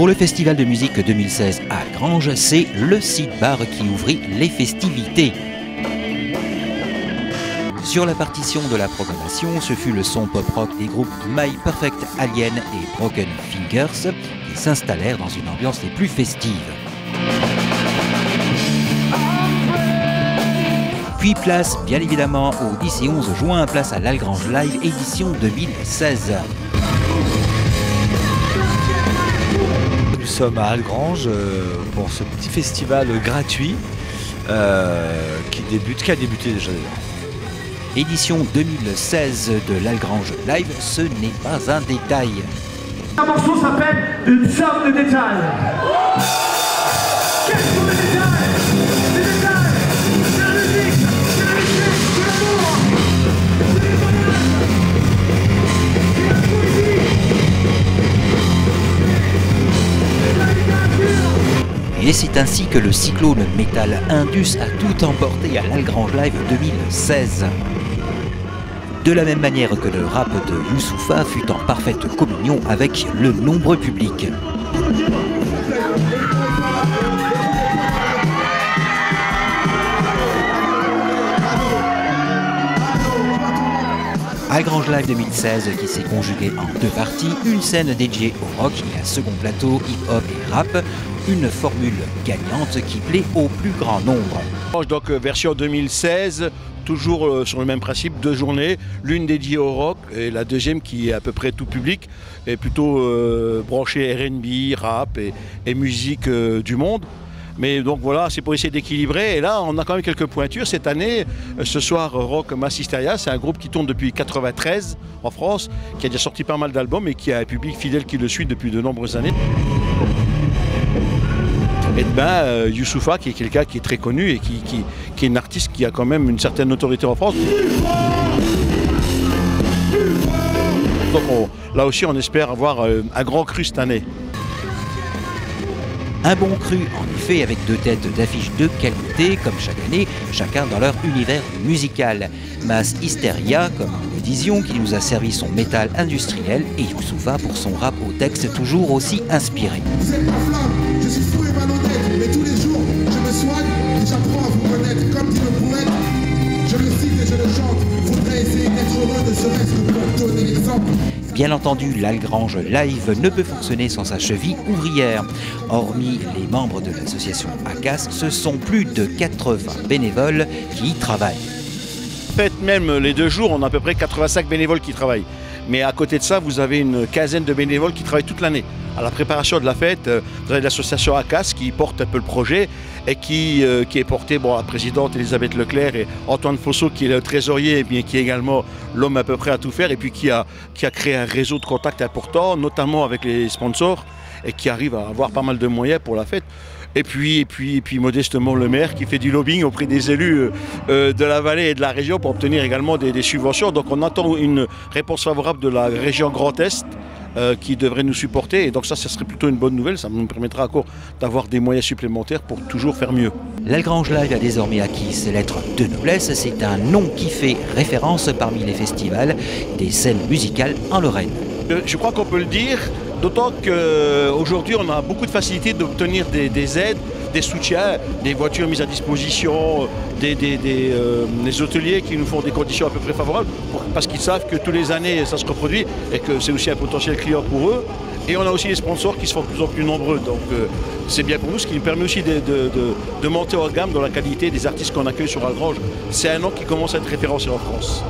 Pour le Festival de musique 2016 à Algrange, c'est le Seed Bar qui ouvrit les festivités. Sur la partition de la programmation, ce fut le son pop-rock des groupes My Perfect Alien et Broken Fingers qui s'installèrent dans une ambiance les plus festives. Puis place, bien évidemment, au 10 et 11 juin, place à l'Algrange Live édition 2016. Nous sommes à Algrange pour ce petit festival gratuit qui a débuté déjà. Édition 2016 de l'Algrange Live, ce n'est pas un détail. Un morceau s'appelle Une somme de détails. Quels sont les détails? Les détails, c'est la musique, c'est la richesse, c'est l'amour, c'est les voyages, c'est la poésie, c'est la littérature. Et c'est ainsi que le cyclone Metal Indus a tout emporté à l'Algrange Live 2016. De la même manière que le rap de Youssoupha fut en parfaite communion avec le nombreux public. Algrange Live 2016 qui s'est conjugué en deux parties, une scène dédiée au rock et un second plateau hip-hop et rap, une formule gagnante qui plaît au plus grand nombre. Donc version 2016, toujours sur le même principe, 2 journées, l'une dédiée au rock et la deuxième qui est à peu près tout public, et plutôt branchée R&B, rap et musique du monde. Mais donc voilà, c'est pour essayer d'équilibrer. Et là, on a quand même quelques pointures. Cette année, ce soir, Rock Mass Hysteria, c'est un groupe qui tourne depuis 1993 en France, qui a déjà sorti pas mal d'albums et qui a un public fidèle qui le suit depuis de nombreuses années. Et ben, Youssoupha, qui est quelqu'un qui est très connu et qui est une artiste qui a quand même une certaine notoriété en France. Donc là aussi, on espère avoir un grand cru cette année. Un bon cru, en effet, avec 2 têtes d'affiches de qualité, comme chaque année, chacun dans leur univers musical. Mass Hysteria, comme nous le disions, qui nous a servi son métal industriel, et Youssoupha pour son rap au texte toujours aussi inspiré. Vous êtes ma flamme, je suis fou et malhonnête, mais tous les jours, je me soigne et j'apprends à vous connaître comme dit le poète. Je le cite et je le chante, faudrait essayer d'être heureux, ne serait-ce que pour donner l'exemple. Bien entendu, l'Algrange Live ne peut fonctionner sans sa cheville ouvrière. Hormis les membres de l'association ACAS, ce sont plus de 80 bénévoles qui y travaillent. Faites même les 2 jours, on a à peu près 85 bénévoles qui travaillent. Mais à côté de ça, vous avez une quinzaine de bénévoles qui travaillent toute l'année. À la préparation de la fête, vous avez l'association ACAS qui porte un peu le projet et qui est porté la présidente Elisabeth Leclerc et Antoine Fosso qui est le trésorier, mais qui est également l'homme à peu près à tout faire et puis qui a créé un réseau de contacts important, notamment avec les sponsors et qui arrive à avoir pas mal de moyens pour la fête. Et puis modestement le maire qui fait du lobbying auprès des élus de la vallée et de la région pour obtenir également des subventions. Donc on attend une réponse favorable de la région Grand Est qui devrait nous supporter. Et donc ça serait plutôt une bonne nouvelle. Ça nous permettra encore d'avoir des moyens supplémentaires pour toujours faire mieux. L'Algrange Live a désormais acquis ses lettres de noblesse. C'est un nom qui fait référence parmi les festivals des scènes musicales en Lorraine. Je crois qu'on peut le dire, d'autant qu'aujourd'hui on a beaucoup de facilité d'obtenir des aides, des soutiens, des voitures mises à disposition, des hôteliers qui nous font des conditions à peu près favorables parce qu'ils savent que tous les années ça se reproduit et que c'est aussi un potentiel client pour eux. Et on a aussi les sponsors qui se font de plus en plus nombreux, donc c'est bien pour nous, ce qui nous permet aussi de monter en gamme dans la qualité des artistes qu'on accueille sur Algrange. C'est un nom qui commence à être référencé en France.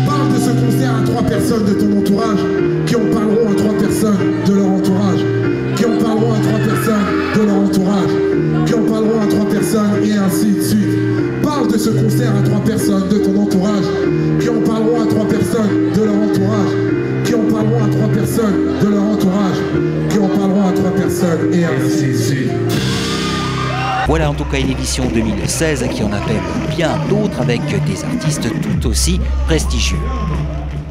Parle de ce concert à 3 personnes de ton entourage qui en parleront à 3 personnes de leur entourage, qui en parleront à 3 personnes de leur entourage, qui en parleront à 3 personnes et ainsi de suite. Parle de ce concert à 3 personnes de ton entourage qui en parleront à 3 personnes de leur entourage, qui en parleront à 3 personnes de leur entourage, qui en parleront à 3 personnes et ainsi de suite. Voilà en tout cas une édition 2016 qui en appelle bien d'autres avec des artistes tout aussi prestigieux.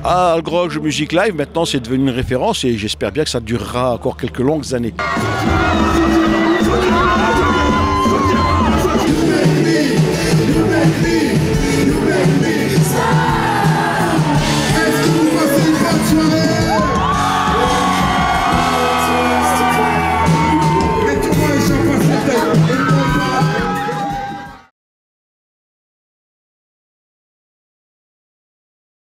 Ah, Algrange Music Live, maintenant c'est devenu une référence et j'espère bien que ça durera encore quelques longues années.